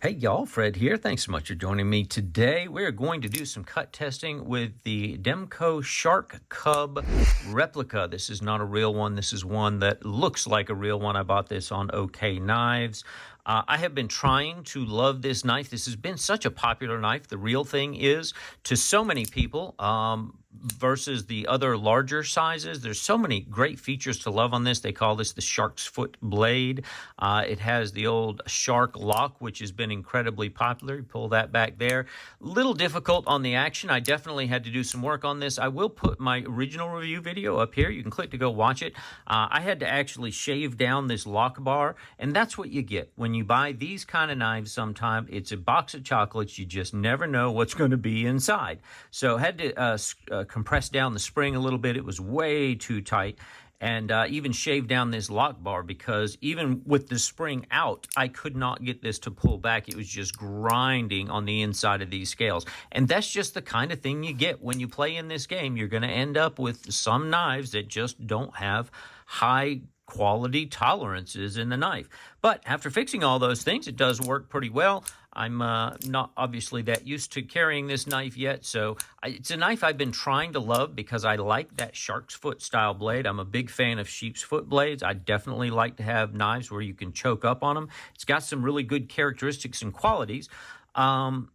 Hey y'all, Fred here. Thanks so much for joining me today. We're going to do some cut testing with the Demko Shark Cub Replica. This is not a real one. This is one that looks like a real one. I bought this on OK Knives. I have been trying to love this knife. This has been such a popular knife. The real thing is, to so many people, versus the other larger sizes, there's so many great features to love on this. They call this the shark's foot blade. It has the old shark lock, which has been incredibly popular. You pull that back there. Little difficult on the action. I definitely had to do some work on this. I will put my original review video up here. You can click to go watch it. I had to actually shave down this lock bar, and that's what you get when you buy these kind of knives. Sometime it's a box of chocolates. You just never know what's going to be inside. So had to compress down the spring a little bit. It was way too tight. And even shave down this lock bar, because even with the spring out, I could not get this to pull back. It was just grinding on the inside of these scales. And that's just the kind of thing you get when you play in this game. You're going to end up with some knives that just don't have high quality tolerances in the knife. But after fixing all those things, it does work pretty well. I'm not obviously that used to carrying this knife yet, so it's a knife I've been trying to love because I like that shark's foot style blade. I'm a big fan of sheep's foot blades. I definitely like to have knives where you can choke up on them. It's got some really good characteristics and qualities, and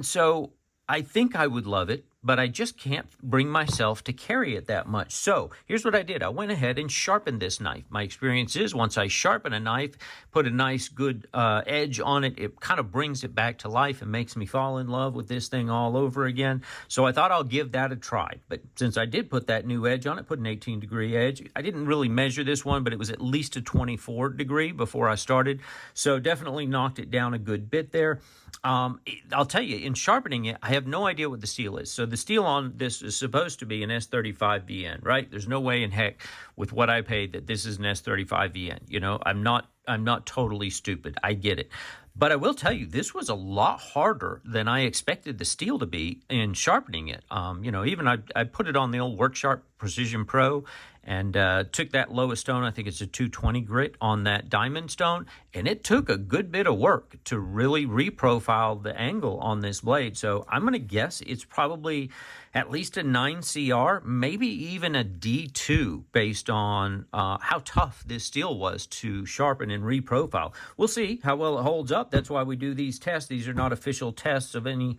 so I think I would love it, but I just can't bring myself to carry it that much. So here's what I did. I went ahead and sharpened this knife. My experience is once I sharpen a knife, put a nice good edge on it, it kind of brings it back to life and makes me fall in love with this thing all over again. So I thought I'll give that a try. But since I did put that new edge on it, put an 18-degree edge, I didn't really measure this one, but it was at least a 24-degree before I started. So definitely knocked it down a good bit there. I'll tell you, in sharpening it, I have no idea what the steel is. So the steel on this is supposed to be an 𝗧𝗲𝗺𝗍𝗺, right? There's no way in heck with what I paid that this is an 𝗧𝗲𝗺𝗍𝗺. You know, I'm not totally stupid. I get it. But I will tell you, this was a lot harder than I expected the steel to be in sharpening it. You know, even I put it on the old WorkSharp Precision Pro and took that lowest stone, I think it's a 220 grit, on that diamond stone, and it took a good bit of work to really reprofile the angle on this blade. So I'm going to guess it's probably at least a 9CR, maybe even a D2, based on how tough this steel was to sharpen and reprofile. We'll see how well it holds up. That's why we do these tests. These are not official tests of any,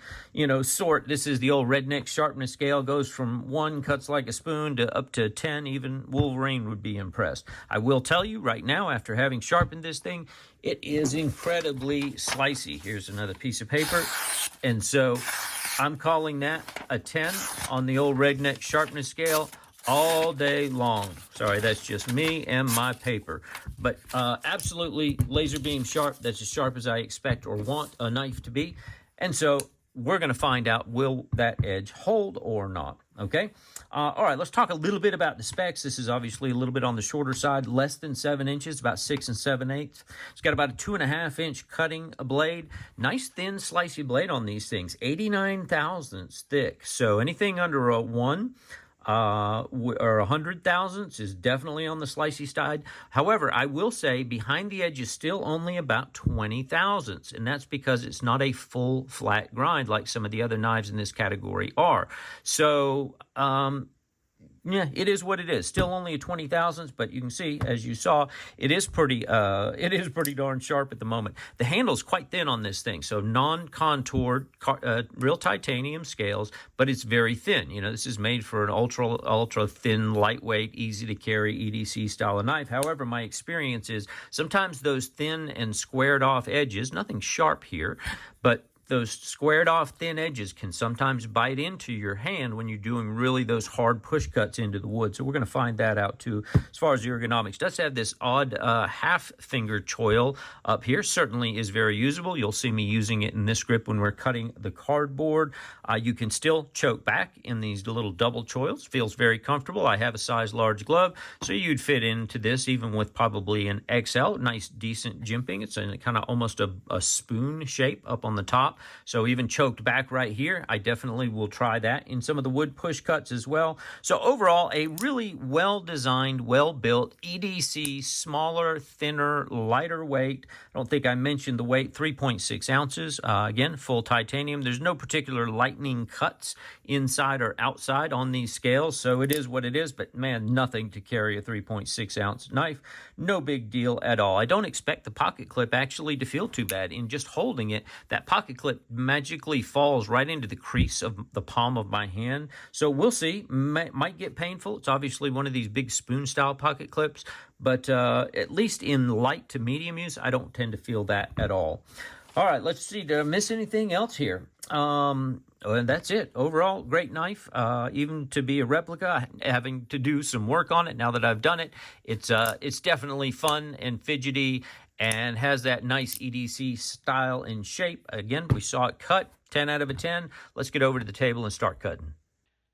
sort. This is the old redneck sharpness scale. Goes from 1 cuts like a spoon to up to 10. Even Wolverine would be impressed. I will tell you right now, after having sharpened this thing, it is incredibly slicey. Here's another piece of paper. And so I'm calling that a 10 on the old redneck sharpness scale all day long. Sorry, that's just me and my paper. But absolutely laser beam sharp. That's as sharp as I expect or want a knife to be. And so we're going to find out, will that edge hold or not? Okay. All right, let's talk a little bit about the specs. This is obviously a little bit on the shorter side, less than 7 inches, about 6 7/8. It's got about a 2.5-inch cutting blade. Nice thin slicey blade on these things, 89 thousandths thick. So anything under a 1 or 100 thousandths is definitely on the slicey side. However, I will say behind the edge is still only about 20 thousandths, and that's because it's not a full flat grind like some of the other knives in this category are. So, yeah, it is what it is. Still only a 20 thousandths, but you can see, as you saw, it is pretty darn sharp at the moment. The handle's quite thin on this thing, so non-contoured, real titanium scales, but it's very thin. You know, this is made for an ultra thin, lightweight, easy to carry EDC style of knife. However, my experience is sometimes those thin and squared off edges, nothing sharp here, but those squared off thin edges can sometimes bite into your hand when you're doing really those hard push cuts into the wood. So we're going to find that out too. As far as the ergonomics, it does have this odd half finger choil up here. Certainly is very usable. You'll see me using it in this grip when we're cutting the cardboard. You can still choke back in these little double choils. Feels very comfortable. I have a size large glove, so you'd fit into this even with probably an XL. Nice, decent jimping. It's in kind of almost a spoon shape up on the top. So even choked back right here, I definitely will try that in some of the wood push cuts as well. So overall, a really well-designed, well-built EDC, smaller, thinner, lighter weight. I don't think I mentioned the weight, 3.6 ounces. Again, full titanium. There's no particular lightning cuts inside or outside on these scales, so it is what it is, but man, nothing to carry a 3.6 ounce knife. No big deal at all. I don't expect the pocket clip actually to feel too bad. In just holding it, that pocket clip magically falls right into the crease of the palm of my hand. So we'll see. Might get painful. It's obviously one of these big spoon style pocket clips, but at least in light to medium use, I don't tend to feel that at all. All right, let's see. Did I miss anything else here? And that's it. Overall, great knife. Even to be a replica, having to do some work on it. Now that I've done it, it's definitely fun and fidgety and has that nice EDC style and shape. Again, we saw it cut. 10 out of 10. Let's get over to the table and start cutting.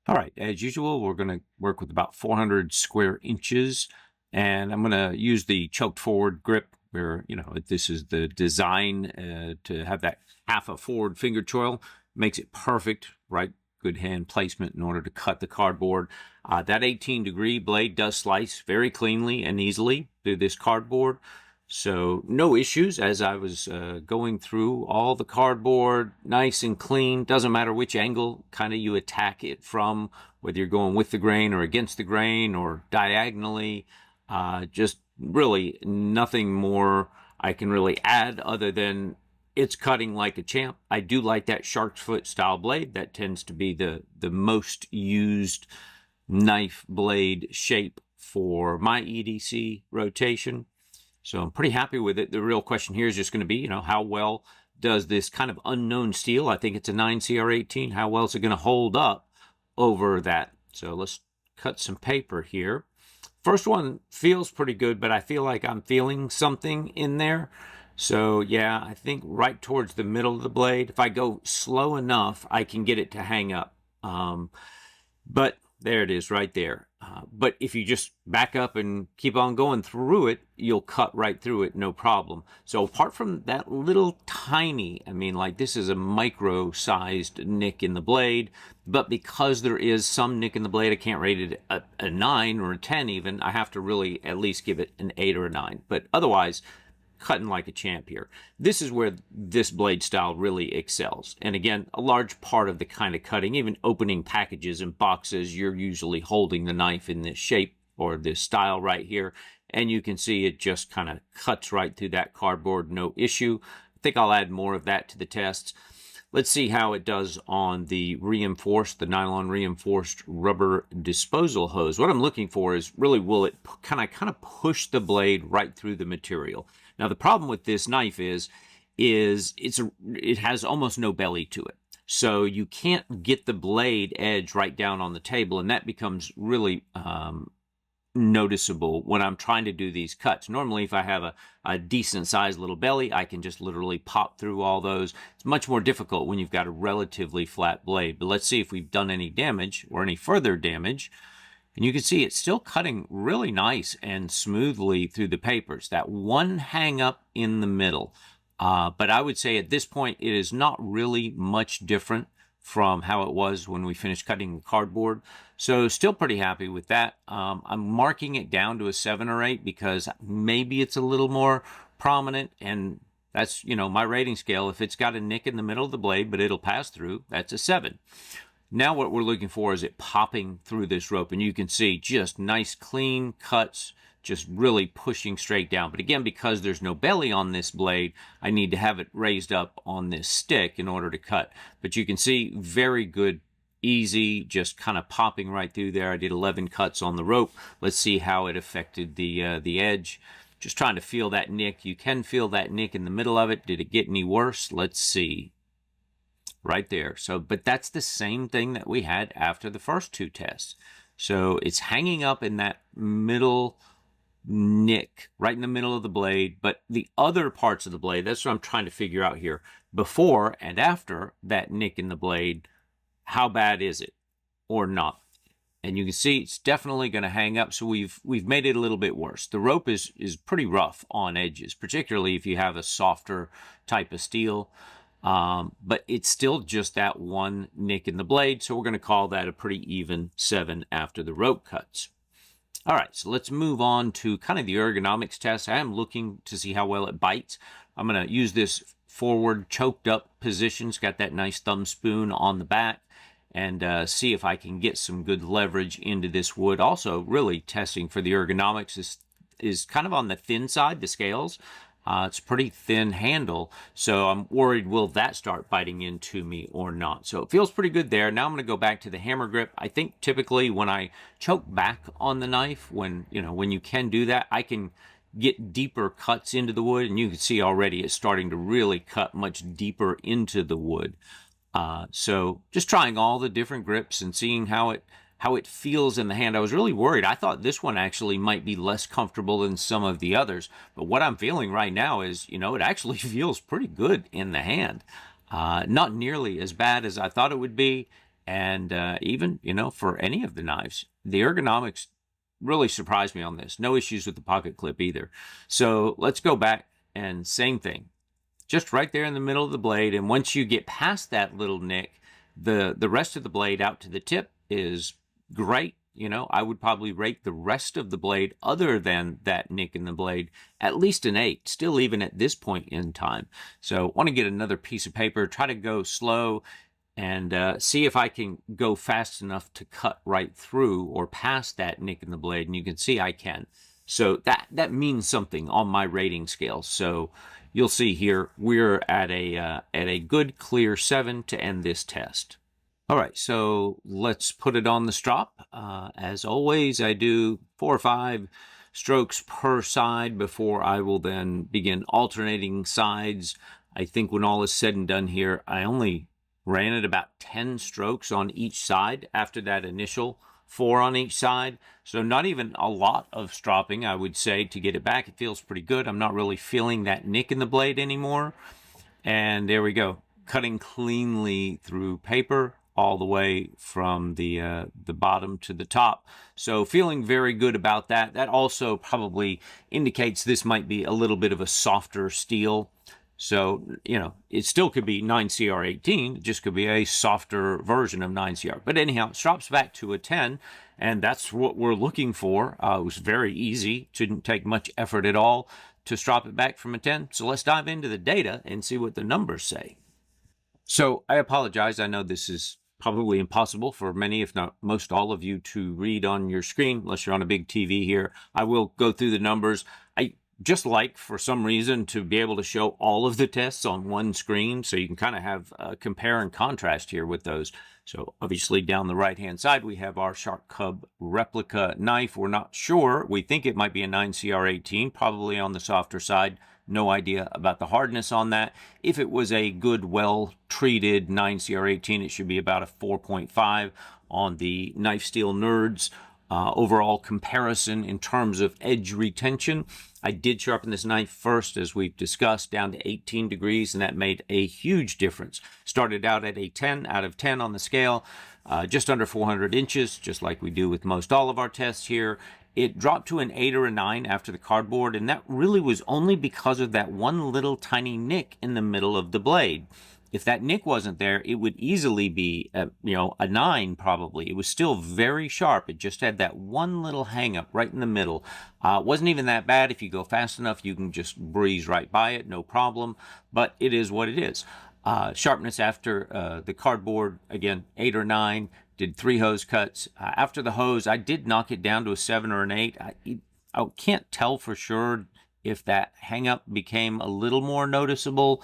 All right, as usual, we're going to work with about 400 square inches, and I'm going to use the choked forward grip where, you know, this is the design to have that half a forward finger choil. Makes it perfect, right? Good hand placement in order to cut the cardboard. That 18-degree blade does slice very cleanly and easily through this cardboard. So no issues as I was going through all the cardboard, nice and clean. Doesn't matter which angle kind of you attack it from, whether you're going with the grain or against the grain or diagonally. Just really nothing more I can really add other than it's cutting like a champ. I do like that shark's foot style blade. That tends to be the most used knife blade shape for my EDC rotation. So I'm pretty happy with it. The real question here is just going to be, you know, how well does this kind of unknown steel, I think it's a 9CR18, how well is it going to hold up over that? So let's cut some paper here. First one feels pretty good, but I feel like I'm feeling something in there. So yeah, I think right towards the middle of the blade, if I go slow enough, I can get it to hang up. But there it is right there. But if you just back up and keep on going through it, you'll cut right through it, no problem. So apart from that little tiny, I mean, like this is a micro-sized nick in the blade, but because there is some nick in the blade, I can't rate it a 9 or a 10 even. I have to really at least give it an 8 or a 9. But otherwise, cutting like a champ here. This is where this blade style really excels. And again, a large part of the kind of cutting, even opening packages and boxes, you're usually holding the knife in this shape or this style right here. And you can see it just kind of cuts right through that cardboard, no issue. I think I'll add more of that to the tests. Let's see how it does on the nylon reinforced rubber disposal hose. What I'm looking for is really, will it kind of push the blade right through the material? Now, the problem with this knife is it has almost no belly to it. So you can't get the blade edge right down on the table, and that becomes really noticeable when I'm trying to do these cuts. Normally, if I have a decent sized little belly, I can just literally pop through all those. It's much more difficult when you've got a relatively flat blade. But let's see if we've done any damage or any further damage. And you can see it's still cutting really nice and smoothly through the papers. That one hang up in the middle. But I would say at this point, it is not really much different from how it was when we finished cutting the cardboard. So still pretty happy with that. I'm marking it down to a 7 or 8 because maybe it's a little more prominent, and that's, you know, my rating scale. If it's got a nick in the middle of the blade, but it'll pass through, that's a 7. Now what we're looking for is it popping through this rope, and you can see just nice clean cuts, just really pushing straight down. But again, because there's no belly on this blade, I need to have it raised up on this stick in order to cut. But you can see very good, easy, just kind of popping right through there. I did 11 cuts on the rope. Let's see how it affected the edge. Just trying to feel that nick. You can feel that nick in the middle of it. Did it get any worse? Let's see. Right there. So, but that's the same thing that we had after the first 2 tests. So it's hanging up in that middle nick, right in the middle of the blade, but the other parts of the blade, that's what I'm trying to figure out here. Before and after that nick in the blade, how bad is it or not? And you can see it's definitely going to hang up, so we've made it a little bit worse. The rope is pretty rough on edges, particularly if you have a softer type of steel. but it's still just that one nick in the blade, so we're going to call that a pretty even 7 after the rope cuts. All right, so let's move on to kind of the ergonomics test. I am looking to see how well it bites. I'm going to use this forward choked up position. It's got that nice thumb spoon on the back, and see if I can get some good leverage into this wood. Also, really testing for the ergonomics. This is kind of on the thin side, the scales. It's a pretty thin handle, so I'm worried, will that start biting into me or not? So it feels pretty good there. Now I'm going to go back to the hammer grip. I think typically when I choke back on the knife, when you can do that, I can get deeper cuts into the wood, and you can see already it's starting to really cut much deeper into the wood. So just trying all the different grips and seeing how it feels in the hand. I was really worried. I thought this one actually might be less comfortable than some of the others, but what I'm feeling right now is, it actually feels pretty good in the hand. Not nearly as bad as I thought it would be, and even, for any of the knives. The ergonomics really surprised me on this. No issues with the pocket clip either. So let's go back and same thing. Just right there in the middle of the blade, and once you get past that little nick, the rest of the blade out to the tip is great. I would probably rate the rest of the blade, other than that nick in the blade, at least an 8, still even at this point in time. So want to get another piece of paper, try to go slow, and see if I can go fast enough to cut right through or past that nick in the blade, and you can see I can. So that means something on my rating scale. So you'll see here we're at a good clear 7 to end this test. All right, so let's put it on the strop. As always, I do 4 or 5 strokes per side before I will then begin alternating sides. I think when all is said and done here, I only ran it about 10 strokes on each side after that initial 4 on each side. So not even a lot of stropping, I would say, to get it back. It feels pretty good. I'm not really feeling that nick in the blade anymore. And there we go, cutting cleanly through paper all the way from the bottom to the top. So feeling very good about that. That also probably indicates this might be a little bit of a softer steel. So, it still could be 9CR18, it just could be a softer version of 9CR. But anyhow, it strops back to a 10, and that's what we're looking for. It was very easy, shouldn't take much effort at all to strop it back from a 10. So let's dive into the data and see what the numbers say. So I apologize, I know this is probably impossible for many, if not most all of you, to read on your screen, unless you're on a big TV here. I will go through the numbers. I just like, for some reason, to be able to show all of the tests on one screen, so you can kind of have compare and contrast here with those. So obviously down the right-hand side, we have our Shark Cub Replica knife. We're not sure. We think it might be a 9CR18, probably on the softer side. No idea about the hardness on that. If it was a good, well-treated 9CR18, it should be about a 4.5 on the Knife Steel Nerds overall comparison in terms of edge retention. I did sharpen this knife first, as we've discussed, down to 18 degrees, and that made a huge difference. Started out at a 10 out of 10 on the scale, just under 400 inches, just like we do with most all of our tests here. It dropped to an 8 or a 9 after the cardboard, and that really was only because of that one little tiny nick in the middle of the blade. If that nick wasn't there, it would easily be a 9 probably. It was still very sharp. It just had that one little hang up right in the middle. It wasn't even that bad. If you go fast enough, you can just breeze right by it, no problem. But it is what it is. Sharpness after the cardboard, again, 8 or 9. Did 3 hose cuts. After the hose, I did knock it down to a 7 or an 8. I can't tell for sure if that hang up became a little more noticeable.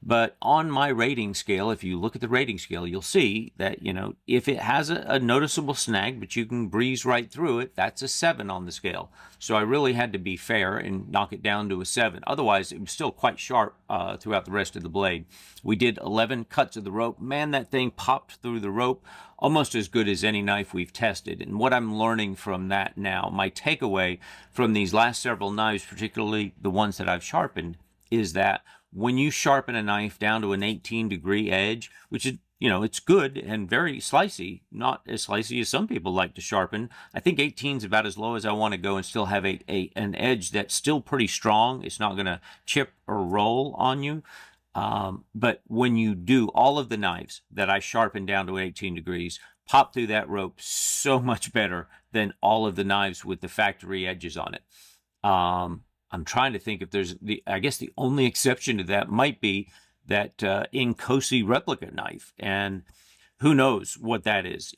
But on my rating scale, if you look at the rating scale, you'll see that, if it has a noticeable snag, but you can breeze right through it, that's a 7 on the scale. So I really had to be fair and knock it down to a 7. Otherwise, it was still quite sharp throughout the rest of the blade. We did 11 cuts of the rope. Man, that thing popped through the rope almost as good as any knife we've tested. And what I'm learning from that now, my takeaway from these last several knives, particularly the ones that I've sharpened, is that when you sharpen a knife down to an 18-degree edge, which is, it's good and very slicey, not as slicey as some people like to sharpen. I think 18 is about as low as I want to go and still have an edge that's still pretty strong. It's not going to chip or roll on you. But when you do, all of the knives that I sharpened down to 18 degrees pop through that rope so much better than all of the knives with the factory edges on it. I'm trying to think if there's I guess the only exception to that might be that 𝗗𝗃𝗃𝗃 replica knife, and who knows what that is.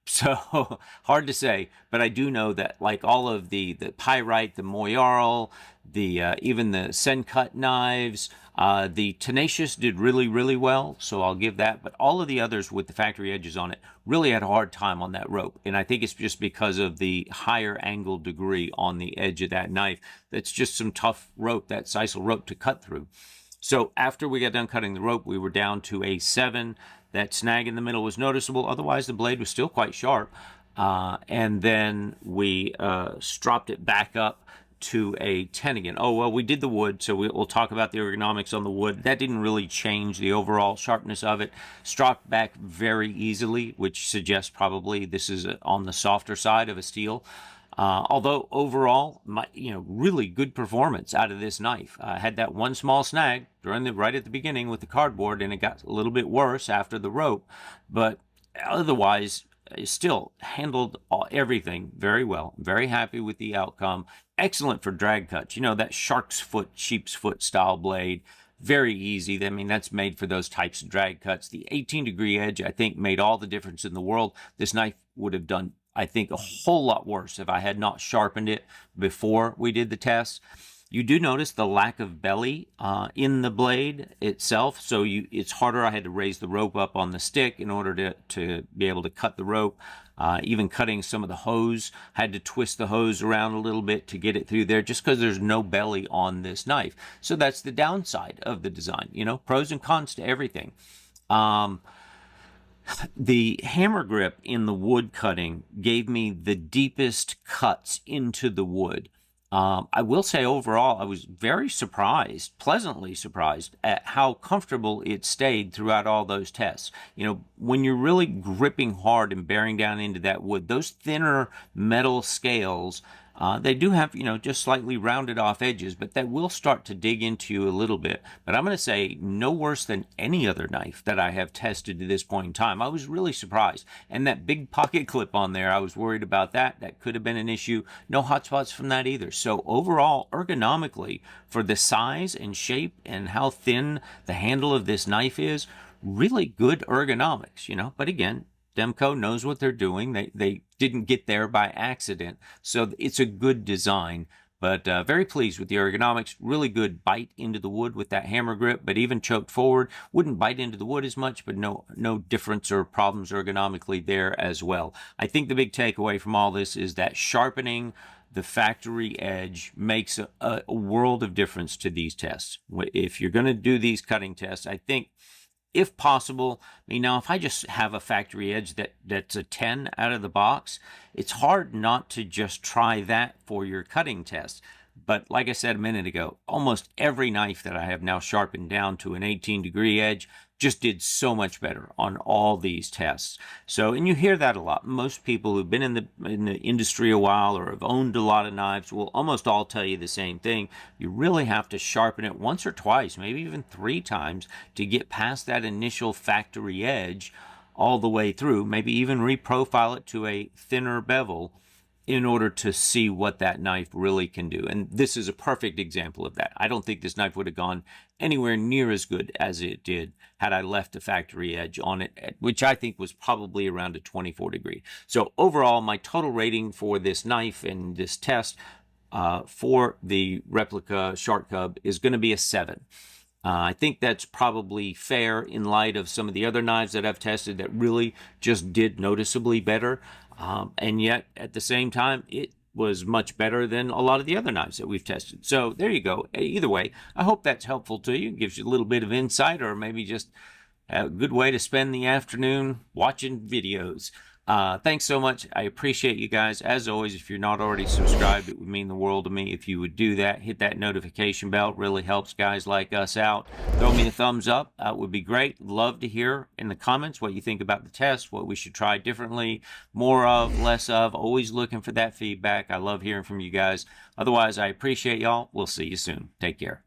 So hard to say, but I do know that like all of the pyrite, the 𝗏𝗏𝗏𝗃, even the Sencut knives, the Tenacious did really well, so I'll give that. But all of the others with the factory edges on it really had a hard time on that rope, and I think it's just because of the higher angle degree on the edge of that knife. That's just some tough rope, that sisal rope, to cut through. So after we got done cutting the rope, we were down to a 7. That snag in the middle was noticeable. Otherwise, the blade was still quite sharp. And then we stropped it back up to a 10 again. Oh, well, we did the wood, so we'll talk about the ergonomics on the wood. That didn't really change the overall sharpness of it. Stropped back very easily, which suggests probably this is on the softer side of a steel. Although overall, really good performance out of this knife. I had that one small snag right at the beginning with the cardboard, and it got a little bit worse after the rope, but otherwise, still handled everything very well. Very happy with the outcome. Excellent for drag cuts. That shark's foot, sheep's foot style blade. Very easy. I mean, that's made for those types of drag cuts. The 18-degree edge, I think, made all the difference in the world. This knife would have done, I think, a whole lot worse if I had not sharpened it before we did the test. You do notice the lack of belly in the blade itself, so it's harder. I had to raise the rope up on the stick in order to be able to cut the rope. Even cutting some of the hose, had to twist the hose around a little bit to get it through there, just because there's no belly on this knife. So that's the downside of the design. Pros and cons to everything. The hammer grip in the wood cutting gave me the deepest cuts into the wood. I will say overall, I was very surprised, pleasantly surprised, at how comfortable it stayed throughout all those tests. When you're really gripping hard and bearing down into that wood, those thinner metal scales, they do have, just slightly rounded off edges, but that will start to dig into you a little bit. But I'm going to say no worse than any other knife that I have tested to this point in time. I was really surprised. And that big pocket clip on there, I was worried about that. That could have been an issue. No hot spots from that either. So overall, ergonomically, for the size and shape and how thin the handle of this knife is, really good ergonomics, But again, Demko knows what they're doing. They didn't get there by accident. So it's a good design, but very pleased with the ergonomics. Really good bite into the wood with that hammer grip, but even choked forward, wouldn't bite into the wood as much, but no difference or problems ergonomically there as well. I think the big takeaway from all this is that sharpening the factory edge makes a world of difference to these tests. If you're going to do these cutting tests, I think, if possible, now if I just have a factory edge that's a 10 out of the box, it's hard not to just try that for your cutting test. But like I said a minute ago, almost every knife that I have now sharpened down to an 18-degree edge just did so much better on all these tests. So, and you hear that a lot. Most people who've been in the industry a while or have owned a lot of knives will almost all tell you the same thing. You really have to sharpen it once or twice, maybe even 3 times, to get past that initial factory edge all the way through. Maybe even reprofile it to a thinner bevel in order to see what that knife really can do. And this is a perfect example of that. I don't think this knife would have gone anywhere near as good as it did had I left a factory edge on it, which I think was probably around a 24 degree. So overall, my total rating for this knife and this test for the replica Shark Cub is going to be a 7. I think that's probably fair in light of some of the other knives that I've tested that really just did noticeably better. And yet, at the same time, it was much better than a lot of the other knives that we've tested. So there you go. Either way, I hope that's helpful to you. It gives you a little bit of insight, or maybe just a good way to spend the afternoon watching videos. Thanks so much. I appreciate you guys. As always, if you're not already subscribed, it would mean the world to me if you would do that. Hit that notification bell. It really helps guys like us out. Throw me a thumbs up. That would be great. Love to hear in the comments what you think about the test, what we should try differently, more of, less of. Always looking for that feedback. I love hearing from you guys. Otherwise, I appreciate y'all. We'll see you soon. Take care.